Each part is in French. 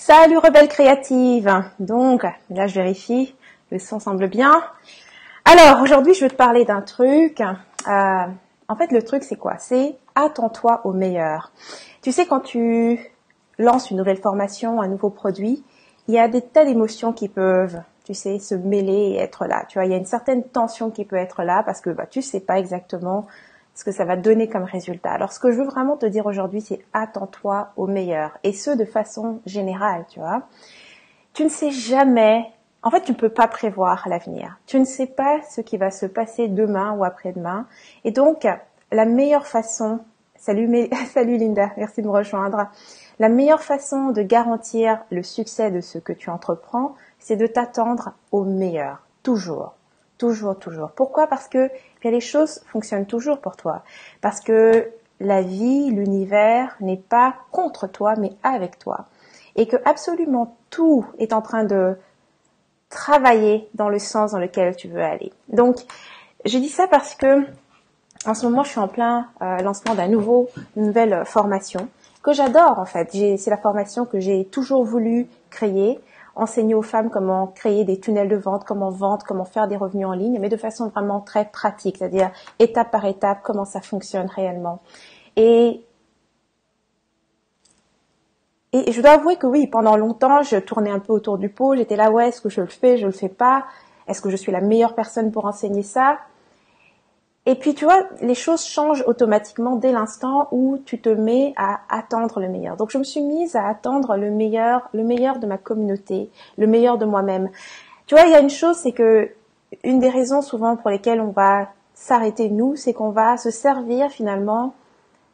Salut rebelle créative. Donc, là je vérifie, le son semble bien. Alors, aujourd'hui je veux te parler d'un truc. En fait, le truc c'est quoi? C'est attends-toi au meilleur. Tu sais, quand tu lances une nouvelle formation, un nouveau produit, il y a des tas d'émotions qui peuvent, tu sais, se mêler et être là. Tu vois, il y a une certaine tension qui peut être là parce que tu sais pas exactement ce que ça va donner comme résultat. Alors, ce que je veux vraiment te dire aujourd'hui, c'est attends-toi au meilleur. Et ce, de façon générale, tu vois. Tu ne sais jamais, en fait, tu ne peux pas prévoir l'avenir. Tu ne sais pas ce qui va se passer demain ou après-demain. Et donc, la meilleure façon, salut Linda, merci de me rejoindre. La meilleure façon de garantir le succès de ce que tu entreprends, c'est de t'attendre au meilleur. Toujours. Toujours, toujours. Pourquoi? Parce que les choses fonctionnent toujours pour toi. Parce que la vie, l'univers n'est pas contre toi, mais avec toi. Et que absolument tout est en train de travailler dans le sens dans lequel tu veux aller. Donc, je dis ça parce que en ce moment, je suis en plein lancement d'une nouvelle formation que j'adore en fait. C'est la formation que j'ai toujours voulu créer. Enseigner aux femmes comment créer des tunnels de vente, comment vendre, comment faire des revenus en ligne, mais de façon vraiment très pratique, c'est-à-dire étape par étape, comment ça fonctionne réellement. Et je dois avouer que oui, pendant longtemps, je tournais un peu autour du pot, j'étais là, ouais, est-ce que je le fais pas? Est-ce que je suis la meilleure personne pour enseigner ça? Et puis, tu vois, les choses changent automatiquement dès l'instant où tu te mets à attendre le meilleur. Donc, je me suis mise à attendre le meilleur de ma communauté, le meilleur de moi-même. Tu vois, il y a une chose, c'est que une des raisons souvent pour lesquelles on va s'arrêter nous, c'est qu'on va se servir finalement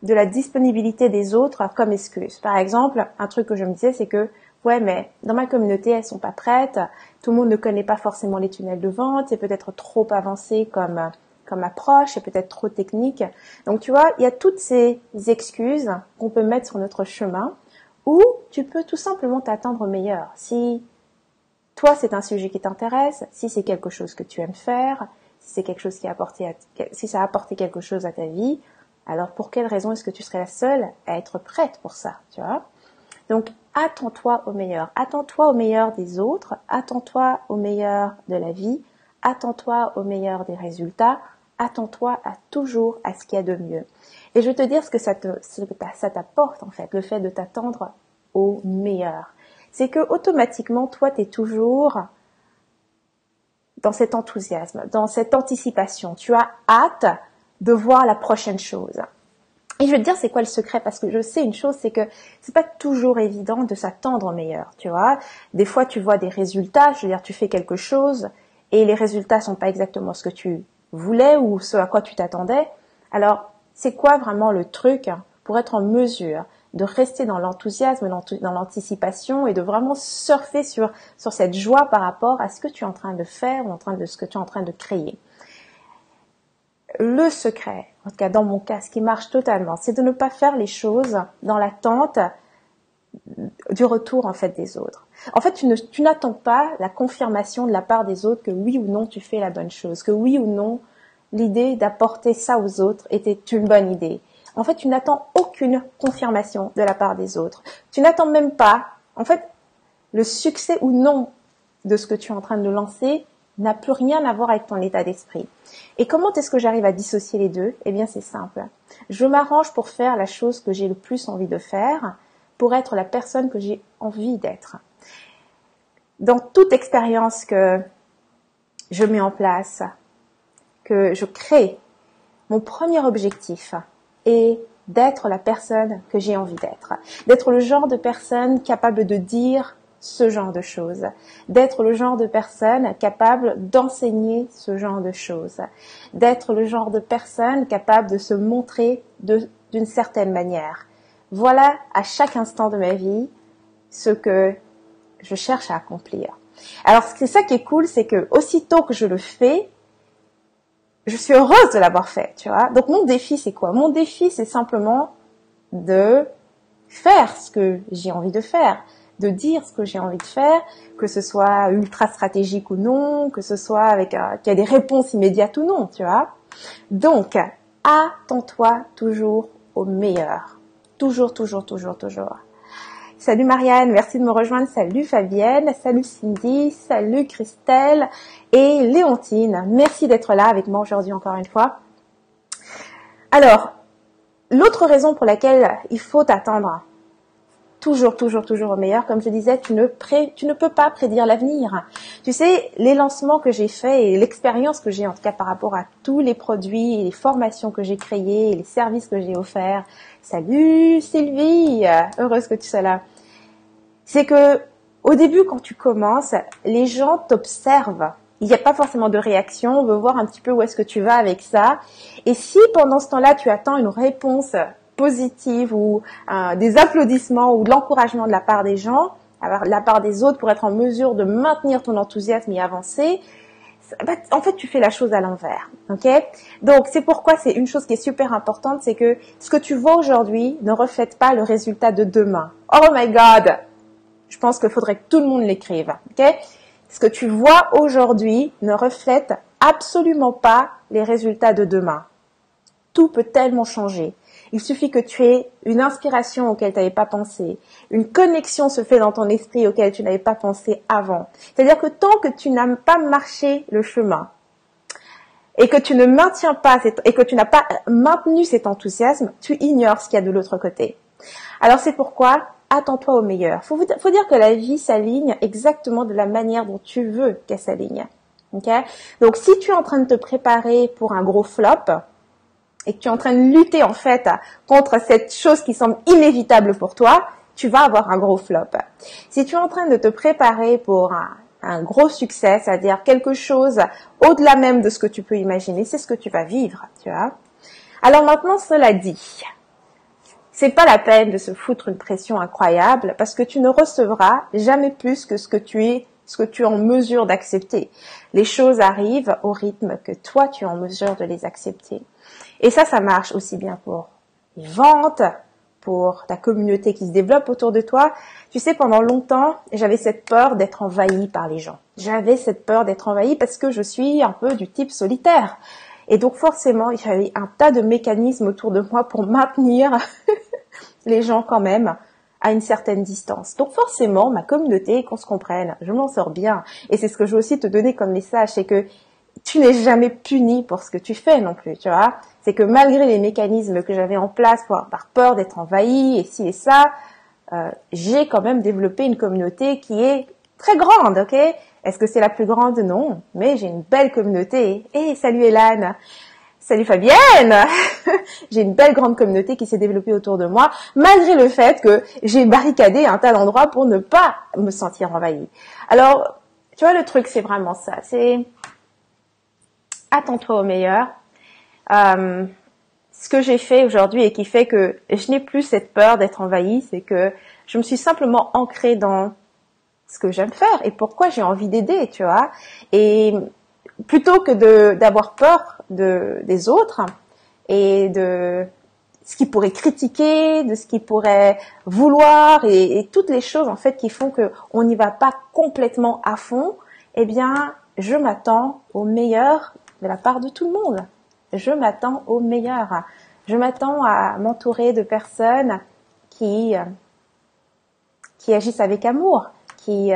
de la disponibilité des autres comme excuse. Par exemple, un truc que je me disais, c'est que ouais, mais dans ma communauté, elles sont pas prêtes. Tout le monde ne connaît pas forcément les tunnels de vente. C'est peut-être trop avancé comme approche, c'est peut-être trop technique. Donc tu vois, il y a toutes ces excuses qu'on peut mettre sur notre chemin où tu peux tout simplement t'attendre au meilleur. Si toi, c'est un sujet qui t'intéresse, si c'est quelque chose que tu aimes faire, si c'est quelque chose si ça a apporté quelque chose à ta vie, alors pour quelle raison est-ce que tu serais la seule à être prête pour ça, tu vois? Donc, attends-toi au meilleur. Attends-toi au meilleur des autres, attends-toi au meilleur de la vie, attends-toi au meilleur des résultats, attends-toi toujours à ce qu'il y a de mieux. Et je vais te dire ce que ça t'apporte en fait, le fait de t'attendre au meilleur. C'est que automatiquement, toi, tu es toujours dans cet enthousiasme, dans cette anticipation. Tu as hâte de voir la prochaine chose. Et je vais te dire c'est quoi le secret, parce que je sais une chose, c'est que c'est pas toujours évident de s'attendre au meilleur, tu vois. Des fois, tu vois des résultats, je veux dire, tu fais quelque chose et les résultats sont pas exactement ce que tu voulais ou ce à quoi tu t'attendais. Alors, c'est quoi vraiment le truc pour être en mesure de rester dans l'enthousiasme, dans l'anticipation et de vraiment surfer sur cette joie par rapport à ce que tu es en train de faire ou ce que tu es en train de créer? Le secret, en tout cas dans mon cas, ce qui marche totalement, c'est de ne pas faire les choses dans l'attente du retour en fait des autres. En fait, tu n'attends pas la confirmation de la part des autres que oui ou non tu fais la bonne chose, que oui ou non l'idée d'apporter ça aux autres était une bonne idée. En fait, tu n'attends aucune confirmation de la part des autres. Tu n'attends même pas, en fait, le succès ou non de ce que tu es en train de lancer n'a plus rien à voir avec ton état d'esprit. Et comment est-ce que j'arrive à dissocier les deux? Eh bien, c'est simple. Je m'arrange pour faire la chose que j'ai le plus envie de faire, pour être la personne que j'ai envie d'être. Dans toute expérience que je mets en place, que je crée, mon premier objectif est d'être la personne que j'ai envie d'être. D'être le genre de personne capable de dire ce genre de choses, d'être le genre de personne capable d'enseigner ce genre de choses, d'être le genre de personne capable de se montrer d'une certaine manière. Voilà à chaque instant de ma vie ce que je cherche à accomplir. Alors c'est ça qui est cool, c'est que aussitôt que je le fais, je suis heureuse de l'avoir fait, tu vois. Donc mon défi c'est quoi? Mon défi c'est simplement de faire ce que j'ai envie de faire, de dire ce que j'ai envie de faire, que ce soit ultra stratégique ou non, que ce soit avec qu'il y a des réponses immédiates ou non, tu vois. Donc, attends-toi toujours au meilleur. Toujours, toujours, toujours, toujours. Salut Marianne, merci de me rejoindre. Salut Fabienne, salut Cindy, salut Christelle et Léontine. Merci d'être là avec moi aujourd'hui encore une fois. Alors, l'autre raison pour laquelle il faut t'attendre toujours au meilleur, comme je disais, tu ne peux pas prédire l'avenir. Tu sais, les lancements que j'ai faits et l'expérience que j'ai en tout cas par rapport à tous les produits et les formations que j'ai créées et les services que j'ai offerts. Salut Sylvie, heureuse que tu sois là. C'est que au début, quand tu commences, les gens t'observent. Il n'y a pas forcément de réaction, on veut voir un petit peu où est-ce que tu vas avec ça. Et si pendant ce temps-là, tu attends une réponse positive ou des applaudissements ou de l'encouragement de la part des gens, de la part des autres pour être en mesure de maintenir ton enthousiasme et avancer, en fait, tu fais la chose à l'envers. Ok? Donc, c'est pourquoi c'est une chose qui est super importante, c'est que ce que tu vois aujourd'hui ne reflète pas le résultat de demain. Oh my God! Je pense qu'il faudrait que tout le monde l'écrive. Ok? Ce que tu vois aujourd'hui ne reflète absolument pas les résultats de demain. Tout peut tellement changer. Il suffit que tu aies une inspiration auquel tu n'avais pas pensé. Une connexion se fait dans ton esprit auquel tu n'avais pas pensé avant. C'est-à-dire que tant que tu n'as pas marché le chemin et que tu ne maintiens pas et que tu n'as pas maintenu cet enthousiasme, tu ignores ce qu'il y a de l'autre côté. Alors c'est pourquoi attends-toi au meilleur. Faut dire que la vie s'aligne exactement de la manière dont tu veux qu'elle s'aligne. Okay? Donc si tu es en train de te préparer pour un gros flop, et que tu es en train de lutter en fait contre cette chose qui semble inévitable pour toi, tu vas avoir un gros flop. Si tu es en train de te préparer pour un gros succès, c'est-à-dire quelque chose au-delà même de ce que tu peux imaginer, c'est ce que tu vas vivre, tu vois. Alors maintenant, cela dit, c'est pas la peine de se foutre une pression incroyable parce que tu ne recevras jamais plus que ce que tu es en mesure d'accepter. Les choses arrivent au rythme que toi tu es en mesure de les accepter. Et ça marche aussi bien pour les ventes, pour ta communauté qui se développe autour de toi. Tu sais, pendant longtemps, j'avais cette peur d'être envahie par les gens. J'avais cette peur d'être envahie parce que je suis un peu du type solitaire. Et donc forcément, il y avait un tas de mécanismes autour de moi pour maintenir les gens quand même à une certaine distance. Donc forcément, ma communauté, qu'on se comprenne, je m'en sors bien. Et c'est ce que je veux aussi te donner comme message, c'est que tu n'es jamais puni pour ce que tu fais non plus, tu vois. C'est que malgré les mécanismes que j'avais en place par peur d'être envahie et ci et ça, j'ai quand même développé une communauté qui est très grande, ok? Est-ce que c'est la plus grande? Non, mais j'ai une belle communauté. Et salut Hélène! Salut Fabienne! J'ai une belle grande communauté qui s'est développée autour de moi, malgré le fait que j'ai barricadé un tas d'endroits pour ne pas me sentir envahie. Alors, tu vois, le truc, c'est vraiment ça. C'est attends-toi au meilleur. Ce que j'ai fait aujourd'hui et qui fait que je n'ai plus cette peur d'être envahie, c'est que je me suis simplement ancrée dans ce que j'aime faire et pourquoi j'ai envie d'aider, tu vois. Et plutôt que d'avoir peur des autres et de ce qu'ils pourraient critiquer, de ce qu'ils pourraient vouloir et toutes les choses en fait qui font que on n'y va pas complètement à fond, eh bien, je m'attends au meilleur de la part de tout le monde. Je m'attends au meilleur. Je m'attends à m'entourer de personnes qui agissent avec amour, qui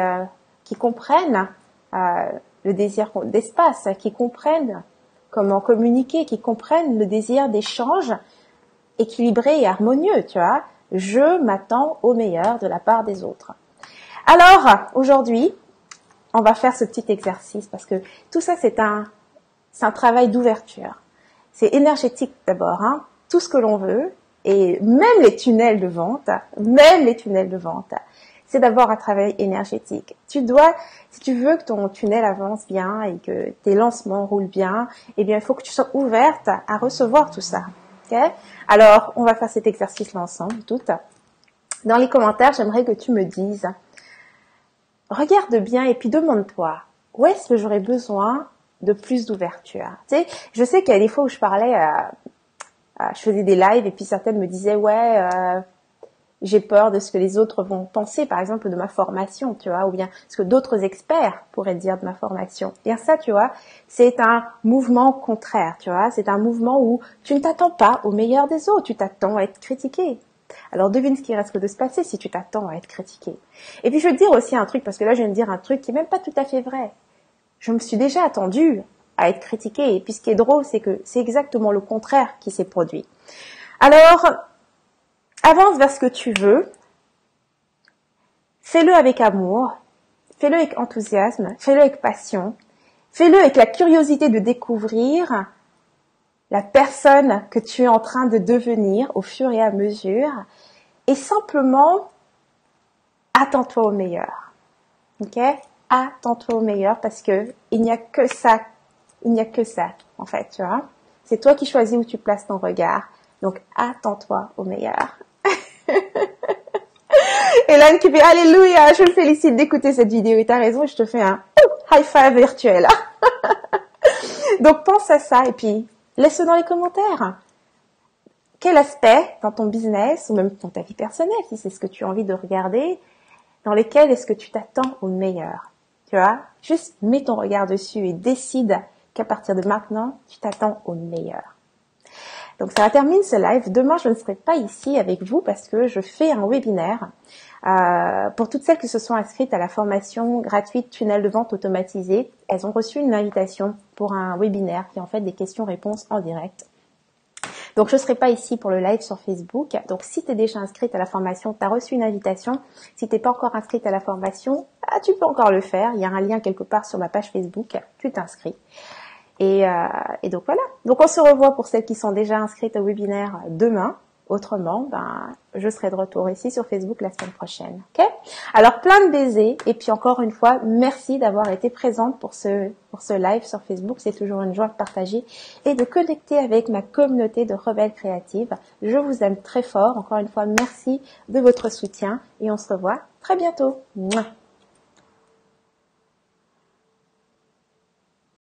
comprennent le désir d'espace, qui comprennent comment communiquer, qui comprennent le désir d'échange équilibré et harmonieux, tu vois. Je m'attends au meilleur de la part des autres. Alors, aujourd'hui, on va faire ce petit exercice parce que tout ça, c'est un travail d'ouverture. C'est énergétique d'abord, hein. Tout ce que l'on veut, et même les tunnels de vente, c'est d'abord un travail énergétique. Si tu veux que ton tunnel avance bien et que tes lancements roulent bien, eh bien, il faut que tu sois ouverte à recevoir tout ça. Okay? Alors, on va faire cet exercice-là ensemble, toutes. Dans les commentaires, j'aimerais que tu me dises, regarde bien et puis demande-toi, où est-ce que j'aurais besoin de plus d'ouverture? Tu sais, je sais qu'il y a des fois où je parlais, je faisais des lives et puis certaines me disaient, j'ai peur de ce que les autres vont penser, par exemple, de ma formation, tu vois, ou bien ce que d'autres experts pourraient dire de ma formation. Et ça, tu vois, c'est un mouvement contraire, tu vois, c'est un mouvement où tu ne t'attends pas au meilleur des autres, tu t'attends à être critiqué. Alors devine ce qui risque de se passer si tu t'attends à être critiqué. Et puis je vais te dire aussi un truc, parce que là je viens de dire un truc qui est même pas tout à fait vrai. Je me suis déjà attendue à être critiquée. Et puis ce qui est drôle, c'est que c'est exactement le contraire qui s'est produit. Alors, avance vers ce que tu veux. Fais-le avec amour. Fais-le avec enthousiasme. Fais-le avec passion. Fais-le avec la curiosité de découvrir la personne que tu es en train de devenir au fur et à mesure. Et simplement, attends-toi au meilleur. Ok? Attends-toi au meilleur parce que il n'y a que ça. Il n'y a que ça, en fait, tu vois. C'est toi qui choisis où tu places ton regard. Donc, attends-toi au meilleur. Hélène qui fait Alléluia, je me félicite d'écouter cette vidéo et t'as raison, je te fais un high five virtuel. Donc, pense à ça et puis laisse-le dans les commentaires. Quel aspect dans ton business ou même dans ta vie personnelle, si c'est ce que tu as envie de regarder, dans lesquels est-ce que tu t'attends au meilleur? Tu vois, juste mets ton regard dessus et décide qu'à partir de maintenant, tu t'attends au meilleur. Donc ça termine ce live. Demain, je ne serai pas ici avec vous parce que je fais un webinaire pour toutes celles qui se sont inscrites à la formation gratuite Tunnel de vente automatisé. Elles ont reçu une invitation pour un webinaire qui est en fait des questions-réponses en direct. Donc je ne serai pas ici pour le live sur Facebook. Donc si tu es déjà inscrite à la formation, tu as reçu une invitation. Si tu n'es pas encore inscrite à la formation, tu peux encore le faire. Il y a un lien quelque part sur ma page Facebook. Tu t'inscris. Et donc voilà. Donc on se revoit pour celles qui sont déjà inscrites au webinaire demain. Autrement, je serai de retour ici sur Facebook la semaine prochaine. Ok? Alors plein de baisers et puis encore une fois, merci d'avoir été présente pour ce live sur Facebook. C'est toujours une joie de partager et de connecter avec ma communauté de rebelles créatives. Je vous aime très fort. Encore une fois, merci de votre soutien et on se revoit très bientôt. Mouah.